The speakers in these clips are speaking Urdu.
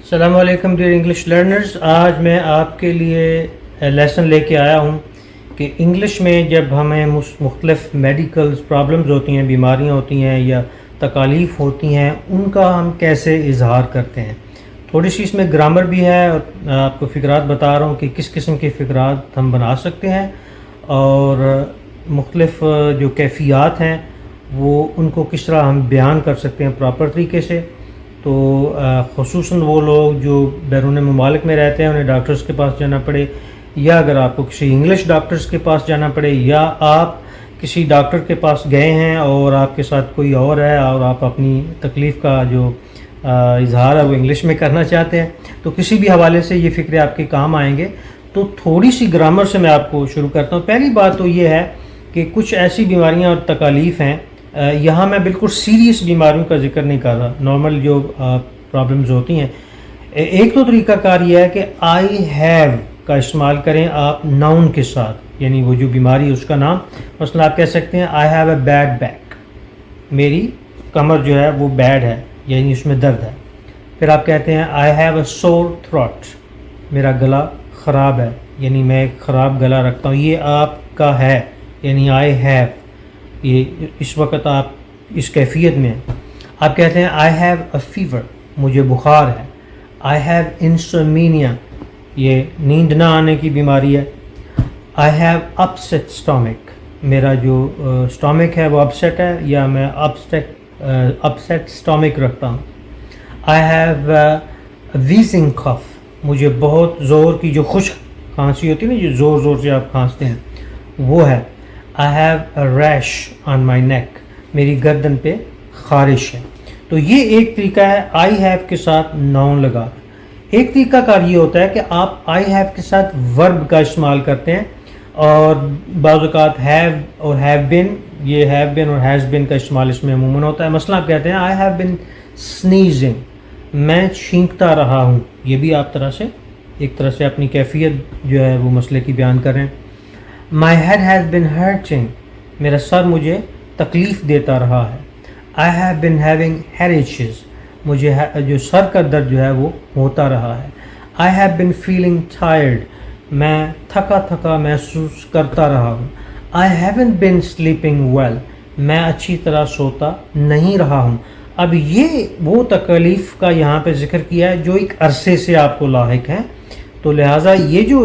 السلام علیکم ڈیئر انگلش لرنرز. آج میں آپ کے لیے لیسن لے کے آیا ہوں کہ انگلش میں جب ہمیں مختلف میڈیکل پرابلمز ہوتی ہیں، بیماریاں ہوتی ہیں یا تکالیف ہوتی ہیں، ان کا ہم کیسے اظہار کرتے ہیں. تھوڑی سی اس میں گرامر بھی ہے اور آپ کو فقرات بتا رہا ہوں کہ کس قسم کے فقرات ہم بنا سکتے ہیں اور مختلف جو کیفیات ہیں وہ ان کو کس طرح ہم بیان کر سکتے ہیں پراپر طریقے سے. تو خصوصاً وہ لوگ جو بیرون ممالک میں رہتے ہیں، انہیں ڈاکٹرز کے پاس جانا پڑے، یا اگر آپ کو کسی انگلش ڈاکٹرز کے پاس جانا پڑے، یا آپ کسی ڈاکٹر کے پاس گئے ہیں اور آپ کے ساتھ کوئی اور ہے اور آپ اپنی تکلیف کا جو اظہار ہے وہ انگلش میں کرنا چاہتے ہیں، تو کسی بھی حوالے سے یہ فکرے آپ کے کام آئیں گے. تو تھوڑی سی گرامر سے میں آپ کو شروع کرتا ہوں. پہلی بات تو یہ ہے کہ کچھ ایسی بیماریاں اور تکالیف ہیں، یہاں میں بالکل سیریس بیماریوں کا ذکر نہیں کر رہا، نارمل جو پرابلمز ہوتی ہیں. ایک تو طریقہ کار یہ ہے کہ آئی ہیو کا استعمال کریں آپ ناؤن کے ساتھ، یعنی وہ جو بیماری اس کا نام. مثلا آپ کہہ سکتے ہیں I have a bad back, میری کمر جو ہے وہ بیڈ ہے، یعنی اس میں درد ہے. پھر آپ کہتے ہیں آئی ہیو اے سور تھروٹ، میرا گلا خراب ہے، یعنی میں ایک خراب گلا رکھتا ہوں. یہ آپ کا ہے، یعنی آئی ہیو، یہ اس وقت آپ اس کیفیت میں ہیں. آپ کہتے ہیں آئی ہیو اے فیور، مجھے بخار ہے. آئی ہیو انسومینیا، یہ نیند نہ آنے کی بیماری ہے. آئی ہیو اپسیٹ اسٹامک، میرا جو اسٹامک ہے وہ اپسیٹ ہے یا میں اپسیٹ اسٹامک رکھتا ہوں. آئی ہیو ویزنگ کف، مجھے بہت زور کی جو خشک کھانسی ہوتی ہے نا، جو زور زور سے آپ کھانستے ہیں، وہ ہے. آئی ہیو اے ریش آن مائی نیک، میری گردن پہ خارش ہے. تو یہ ایک طریقہ ہے آئی ہیو کے ساتھ ناؤن لگا. ایک طریقہ کار یہ ہوتا ہے کہ آپ آئی ہیو کے ساتھ ورب کا استعمال کرتے ہیں، اور بعض اوقات ہیو اور ہیو بن، یہ ہیو بن اور ہیز بن کا استعمال اس میں عموماً ہوتا ہے. مثلا آپ کہتے ہیں آئی ہیو بن سنیزنگ، میں چھینکتا رہا ہوں. یہ بھی آپ ایک طرح سے اپنی کیفیت جو ہے وہ مسئلے کی بیان کر رہے ہیں. My head has been hurting, میرا سر مجھے تکلیف دیتا رہا ہے. آئی ہیو بن ہیونگ ہیریچز، مجھے جو سر کا درد جو ہے وہ ہوتا رہا ہے. I have been feeling tired, میں تھکا تھکا محسوس کرتا رہا ہوں. I haven't been sleeping well, میں اچھی طرح سوتا نہیں رہا ہوں. اب یہ وہ تکلیف کا یہاں پہ ذکر کیا ہے جو ایک عرصے سے آپ کو لاحق ہے. تو لہٰذا یہ جو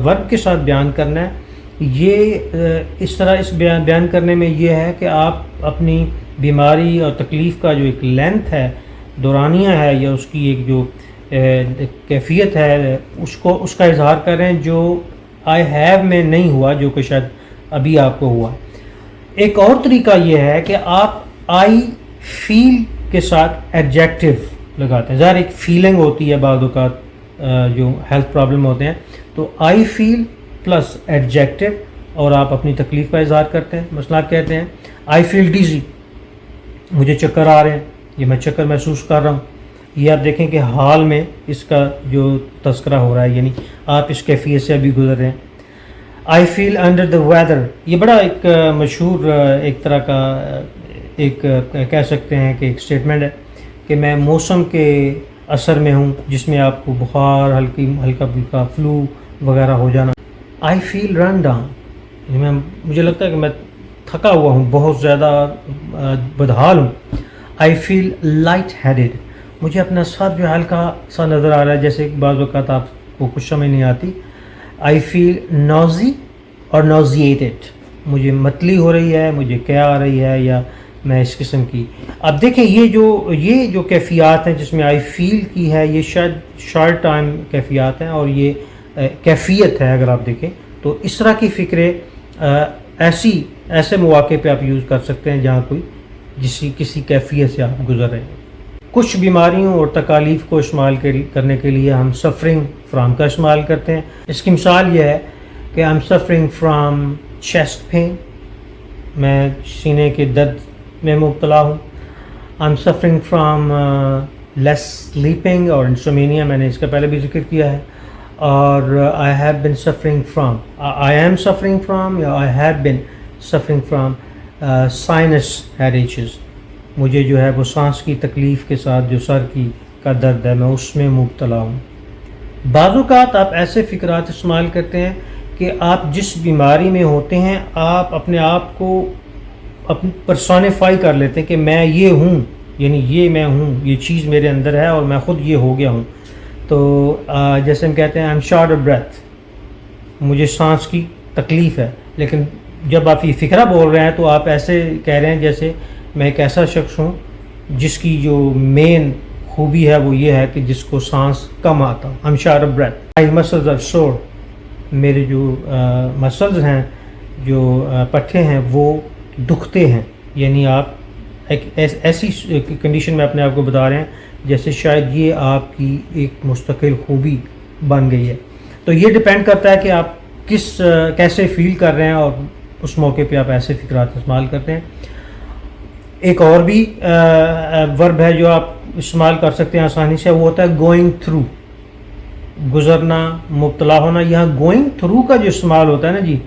ورب کے ساتھ بیان کرنا ہے، یہ اس طرح اس بیان کرنے میں یہ ہے کہ آپ اپنی بیماری اور تکلیف کا جو ایک لینتھ ہے، دورانیہ ہے، یا اس کی ایک جو کیفیت ہے، اس کا اظہار کریں جو آئی ہیو میں نہیں ہوا، جو کہ شاید ابھی آپ کو ہوا. ایک اور طریقہ یہ ہے کہ آپ آئی فیل کے ساتھ ایڈجیکٹو لگاتے ہیں. ظاہر ایک فیلنگ ہوتی ہے بعض اوقات جو ہیلتھ پرابلم ہوتے ہیں، تو آئی فیل پلس ایڈجیکٹو اور آپ اپنی تکلیف کا اظہار کرتے ہیں. مثلا آپ کہتے ہیں آئی فیل ڈیزی، مجھے چکر آ رہے ہیں، یہ میں چکر محسوس کر رہا ہوں. یہ آپ دیکھیں کہ حال میں اس کا جو تذکرہ ہو رہا ہے، یعنی آپ اس کیفیت سے ابھی گزر رہے ہیں. آئی فیل انڈر دا ویدر، یہ بڑا ایک مشہور ایک طرح کا ایک کہہ سکتے ہیں کہ ایک اسٹیٹمنٹ ہے کہ میں موسم کے اثر میں ہوں، جس میں آپ کو بخار، ہلکا پھلکا فلو وغیرہ ہو جانا. آئی فیل رن ڈاؤن، مجھے لگتا ہے کہ میں تھکا ہوا ہوں، بہت زیادہ بدحال ہوں. آئی فیل لائٹ ہیڈڈ، مجھے اپنا سر جو ہلکا سا نظر آ رہا ہے، جیسے بعض اوقات آپ کو کچھ سمجھ نہیں آتی. آئی فیل نوزی اور نوزیٹڈ، مجھے متلی ہو رہی ہے، مجھے کیا آ رہی ہے، یا میں اس قسم کی. اب دیکھیں یہ جو کیفیات ہیں جس میں آئی فیل کی ہے، یہ شاید شارٹ ٹائم کیفیات ہیں، اور یہ کیفیت ہے. اگر آپ دیکھیں تو اس طرح کی فکرے ایسے مواقع پہ آپ یوز کر سکتے ہیں جہاں کسی کیفیت سے آپ گزر رہے ہیں. کچھ بیماریوں اور تکالیف کو استعمال کرنے کے لیے ہم سفرنگ فرام کا استعمال کرتے ہیں. اس کی مثال یہ ہے کہ I am suffering from chest pain, میں سینے کے درد میں مبتلا ہوں. I am suffering from less sleeping اور انسومینیا، میں نے اس کا پہلے بھی ذکر کیا ہے. اور I have been suffering from, I am suffering from یا I have been suffering from science ہیریچز، مجھے جو ہے وہ سانس کی تکلیف کے ساتھ جو سر کی کا درد ہے، میں اس میں مبتلا ہوں. بعض اوقات آپ ایسے فکرات استعمال کرتے ہیں کہ آپ جس بیماری میں ہوتے ہیں آپ اپنے آپ کو پرسونیفائی کر لیتے ہیں کہ میں یہ ہوں، یعنی یہ میں ہوں، یہ چیز میرے اندر ہے اور میں خود یہ ہو گیا ہوں. تو جیسے ہم کہتے ہیں I am short of breath, مجھے سانس کی تکلیف ہے. لیکن جب آپ یہ فکرہ بول رہے ہیں تو آپ ایسے کہہ رہے ہیں جیسے میں ایک ایسا شخص ہوں جس کی جو مین خوبی ہے وہ یہ ہے کہ جس کو سانس کم آتا. I am short of breath, my muscles are sore, میرے جو مسلز ہیں، جو پٹھے ہیں وہ دکھتے ہیں. یعنی آپ ایک ایسی کنڈیشن میں اپنے آپ کو بتا رہے ہیں جیسے شاید یہ آپ کی ایک مستقل خوبی بن گئی ہے. تو یہ ڈپینڈ کرتا ہے کہ آپ کیسے فیل کر رہے ہیں اور اس موقع پہ آپ ایسے فکرات استعمال کرتے ہیں. ایک اور بھی ورب ہے جو آپ استعمال کر سکتے ہیں آسانی سے، وہ ہوتا ہے گوئنگ تھرو، گزرنا، مبتلا ہونا. یہاں گوئنگ تھرو کا جو استعمال ہوتا ہے نا جی،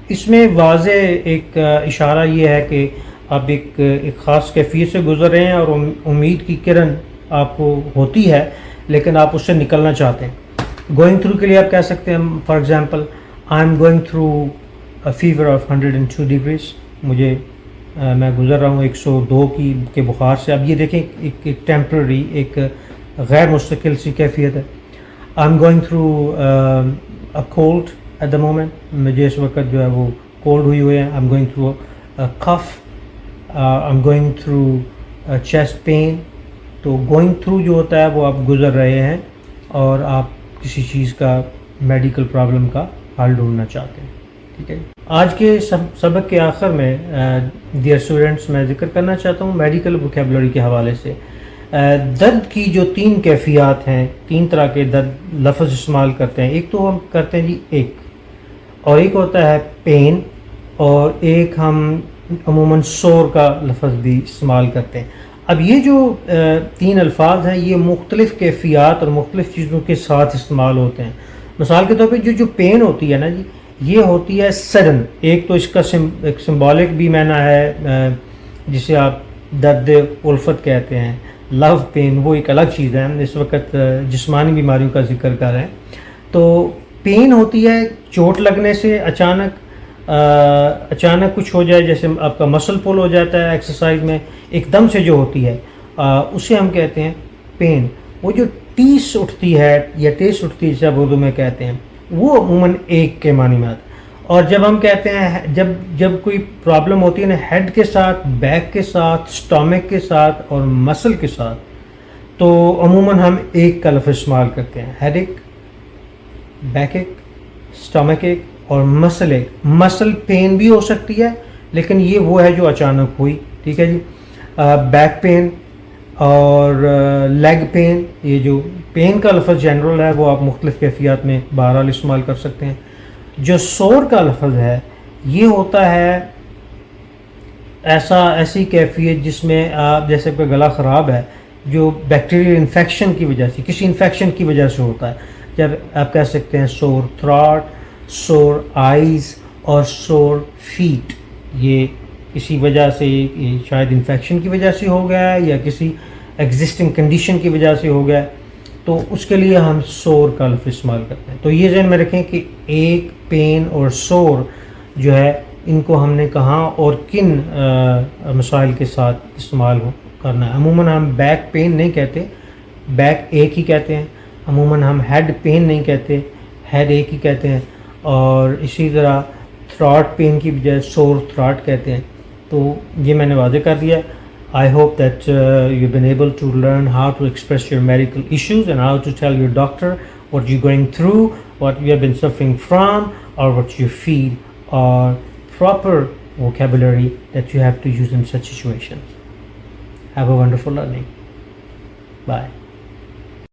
اس میں واضح ایک اشارہ یہ ہے کہ آپ ایک خاص کیفیت سے گزر رہے ہیں اور امید کی کرن آپ کو ہوتی ہے لیکن آپ اس سے نکلنا چاہتے ہیں. گوئنگ تھرو کے لیے آپ کہہ سکتے ہیں for example I am going through a favour of 102 degrees, میں گزر رہا ہوں 102 کے بخار سے. اب یہ دیکھیں ایک ٹیمپرری، ایک غیر مستقل سی کیفیت ہے. I am going through a cold at the moment, مجھے اس وقت جو ہے وہ کولڈ ہوئی ہے. I am going through cough, I am going through chest pain. تو گوئنگ تھرو جو ہوتا ہے وہ آپ گزر رہے ہیں اور آپ کسی چیز کا میڈیکل پرابلم کا حل ڈھونڈنا چاہتے ہیں. ٹھیک ہے. آج کے سبق کے آخر میں ڈیئر اسٹوڈنٹس میں ذکر کرنا چاہتا ہوں میڈیکل ووکیبلری کے حوالے سے درد کی جو 3 کیفیات ہیں، 3 طرح کے درد لفظ استعمال کرتے ہیں. ایک تو ہم کرتے ہیں جی ایک، اور ایک ہوتا ہے پین، اور ایک ہم عموماً سور کا لفظ بھی استعمال کرتے ہیں. اب یہ جو 3 الفاظ ہیں یہ مختلف کیفیات اور مختلف چیزوں کے ساتھ استعمال ہوتے ہیں. مثال کے طور پہ جو پین ہوتی ہے نا جی، یہ ہوتی ہے سڈن. ایک تو اس کا ایک سمبولک بھی معنی ہے جسے آپ درد الفت کہتے ہیں، لو پین، وہ ایک الگ چیز ہے. ہم اس وقت جسمانی بیماریوں کا ذکر کر رہے ہیں. تو پین ہوتی ہے چوٹ لگنے سے اچانک کچھ ہو جائے، جیسے آپ کا مسل پل ہو جاتا ہے ایکسرسائز میں ایک دم سے جو ہوتی ہے، اسے ہم کہتے ہیں پین. وہ جو ٹیس اٹھتی ہے یا ٹیس اٹھتی ہے جسے آپ اردو میں کہتے ہیں، وہ عموماً ایک کے معنی میں آتا ہے. اور جب ہم کہتے ہیں جب کوئی پرابلم ہوتی ہے نا ہیڈ کے ساتھ، بیک کے ساتھ، اسٹامک کے ساتھ اور مسل کے ساتھ، تو عموماً ہم ایک کا لفظ استعمال کرتے ہیں. ہیڈ ایک، بیک ایک، اسٹامک ایک اور مسل ایک. مسل پین بھی ہو سکتی ہے لیکن یہ وہ ہے جو اچانک ہوئی. ٹھیک ہے جی. بیک پین اور لیگ پین، یہ جو پین کا لفظ جنرل ہے وہ آپ مختلف کیفیات میں بہرحال استعمال کر سکتے ہیں. جو سور کا لفظ ہے یہ ہوتا ہے ایسی کیفیت جس میں آپ جیسے کوئی گلا خراب ہے جو بیکٹیریل انفیکشن کی وجہ سے، کسی انفیکشن کی وجہ سے ہوتا ہے. جب آپ کہہ سکتے ہیں سور تھراٹ، سور آئیز اور سور فیٹ، یہ کسی وجہ سے شاید انفیکشن کی وجہ سے ہو گیا ہے یا کسی ایگزسٹنگ کنڈیشن کی وجہ سے ہو گیا ہے، تو اس کے لیے ہم سور کا لفظ استعمال کرتے ہیں. تو یہ ذہن میں رکھیں کہ ایک، پین اور سور جو ہے ان کو ہم نے کہاں اور کن مسائل کے ساتھ استعمال کرنا ہے. عموماً ہم بیک پین نہیں کہتے، بیک ایک ہی کہتے ہیں. عموماً ہم ہیڈ پین نہیں کہتے، ہیڈ ایک ہی کہتے ہیں. اور اسی طرح تھراٹ پین کی بجائے سور تھراٹ کہتے ہیں. تو یہ میں نے واضح کر دیا. I hope that you've been able to learn how to express your medical issues and how to tell your doctor what you're going through, what you have been suffering from, or what you feel, or proper vocabulary that you have to use in such situations. Have a wonderful learning. Bye.